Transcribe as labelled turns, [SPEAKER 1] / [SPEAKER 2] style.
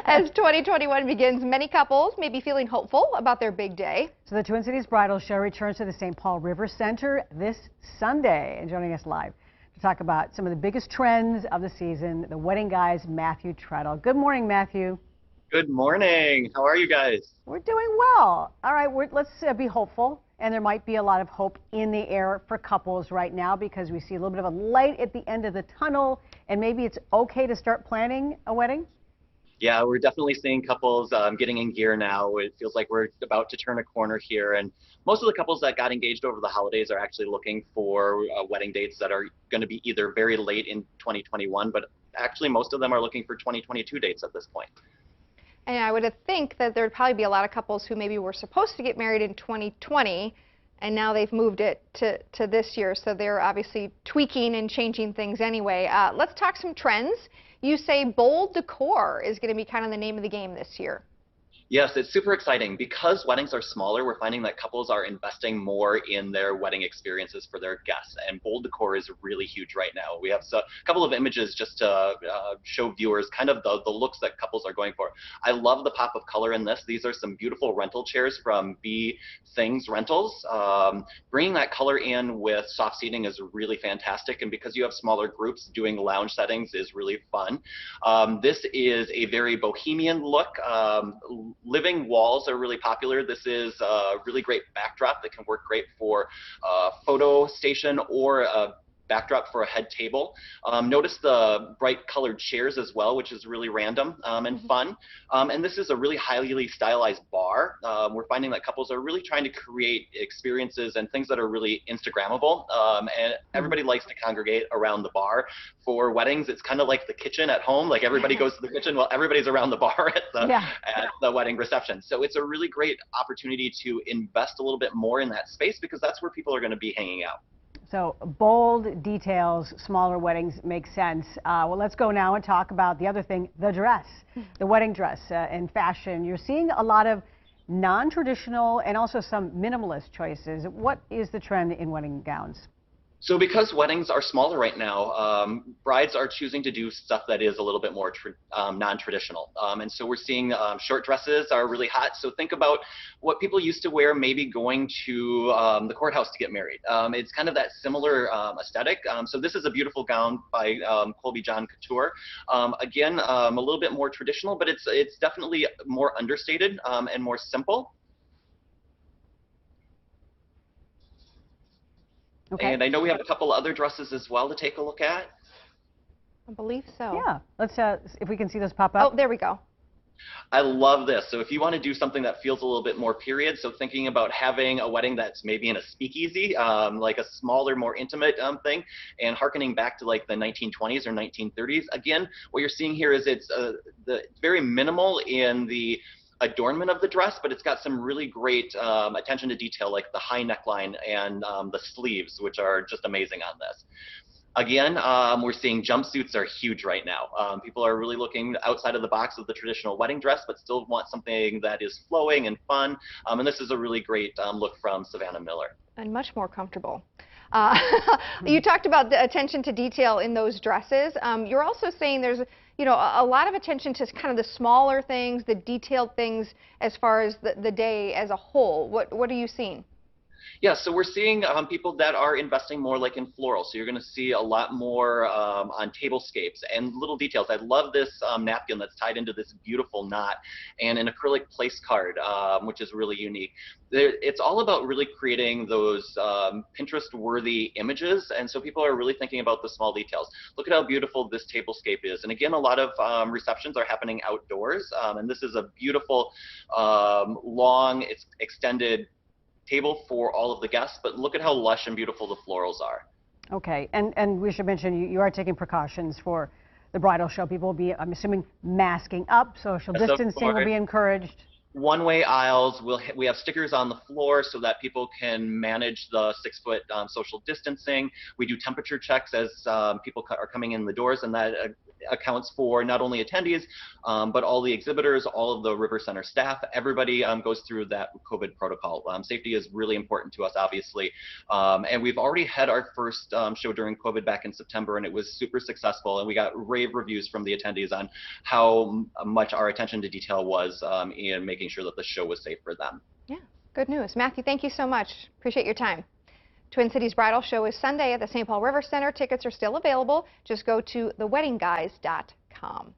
[SPEAKER 1] As 2021 begins, many couples may be feeling hopeful about their big day.
[SPEAKER 2] So the Twin Cities Bridal Show returns to the St. Paul River Center this Sunday. And joining us live to talk about some of the biggest trends of the season, the Wedding Guys Matthew Trettel. Good morning, Matthew.
[SPEAKER 3] Good morning. How are you guys?
[SPEAKER 2] We're doing well. All right, let's be hopeful. And there might be a lot of hope in the air for couples right now because we see a little bit of a light at the end of the tunnel, and maybe it's okay to start planning a wedding?
[SPEAKER 3] Yeah, we're definitely seeing couples getting in gear now. It feels like we're about to turn a corner here, and most of the couples that got engaged over the holidays are actually looking for wedding dates that are going to be either very late in 2021, but actually most of them are looking for 2022 dates at this point.
[SPEAKER 1] And I would think that there would probably be a lot of couples who maybe were supposed to get married in 2020, and now they've moved it to this year, so they're obviously tweaking and changing things anyway. Let's talk some trends. You say bold decor is going to be kind of the name of the game this year.
[SPEAKER 3] Yes, it's super exciting. Because weddings are smaller, we're finding that couples are investing more in their wedding experiences for their guests, and bold decor is really huge right now. We have a couple of images just to show viewers kind of the looks that couples are going for. I love the pop of color in this. These are some beautiful rental chairs from B Things Rentals. Bringing that color in with soft seating is really fantastic, and because you have smaller groups, doing lounge settings is really fun. This is a very bohemian look. Living walls are really popular. This is a really great backdrop that can work great for a photo station or a backdrop for a head table. Notice the bright colored chairs as well, which is really random and fun. And this is a really highly stylized bar. We're finding that couples are really trying to create experiences and things that are really Instagrammable. And everybody likes to congregate around the bar. For weddings, it's kind of like the kitchen at home. Like everybody goes to the kitchen, well, everybody's around the bar at the wedding reception. So it's a really great opportunity to invest a little bit more in that space because that's where people are going to be hanging out.
[SPEAKER 2] So bold details, smaller weddings make sense. Well, let's go now and talk about the other thing, the dress, the wedding dress and fashion. You're seeing a lot of non-traditional and also some minimalist choices. What is the trend in wedding gowns?
[SPEAKER 3] So because weddings are smaller right now, brides are choosing to do stuff that is a little bit more non-traditional. And so we're seeing short dresses are really hot. So think about what people used to wear maybe going to the courthouse to get married. It's kind of that similar aesthetic. So this is a beautiful gown by Colby John Couture. Again, a little bit more traditional, but it's definitely more understated and more simple.
[SPEAKER 2] Okay.
[SPEAKER 3] And I know we have a couple other dresses as well to take a look at.
[SPEAKER 1] I believe so.
[SPEAKER 2] Yeah, let's if we can see those pop up.
[SPEAKER 1] Oh, there we go.
[SPEAKER 3] I love this. So if you want to do something that feels a little bit more period, so thinking about having a wedding that's maybe in a speakeasy, like a smaller, more intimate thing, and hearkening back to like the 1920s or 1930s. Again, what you're seeing here is it's very minimal in the adornment of the dress, but it's got some really great attention to detail, like the high neckline and the sleeves, which are just amazing on this. Again, we're seeing jumpsuits are huge right now. People are really looking outside of the box of the traditional wedding dress, but still want something that is flowing and fun. And this is a really great look from Savannah Miller.
[SPEAKER 1] And much more comfortable. You talked about the attention to detail in those dresses. You're also saying there's a lot of attention to kind of the smaller things, the detailed things as far as the day as a whole. What are you seeing?
[SPEAKER 3] Yeah, so we're seeing people that are investing more like in floral. So you're going to see a lot more on tablescapes and little details. I love this napkin that's tied into this beautiful knot and an acrylic place card, which is really unique. It's all about really creating those Pinterest-worthy images, and so people are really thinking about the small details. Look at how beautiful this tablescape is. And again, a lot of receptions are happening outdoors, and this is a beautiful, long, extended table for all of the guests, but look at how lush and beautiful the florals are.
[SPEAKER 2] Okay, and we should mention you are taking precautions for the bridal show. People will be, I'm assuming, masking up, social distancing will be encouraged.
[SPEAKER 3] One-way aisles. We have stickers on the floor so that people can manage the 6-foot social distancing. We do temperature checks as people are coming in the doors, and that accounts for not only attendees, but all the exhibitors, all of the River Center staff. Everybody goes through that COVID protocol. Safety is really important to us, obviously. And we've already had our first show during COVID back in September, and it was super successful. And we got rave reviews from the attendees on how much our attention to detail was in making sure that the show was safe for them.
[SPEAKER 1] Yeah, good news. Matthew, thank you so much. Appreciate your time. Twin Cities Bridal Show is Sunday at the St. Paul River Center. Tickets are still available. Just go to theweddingguys.com.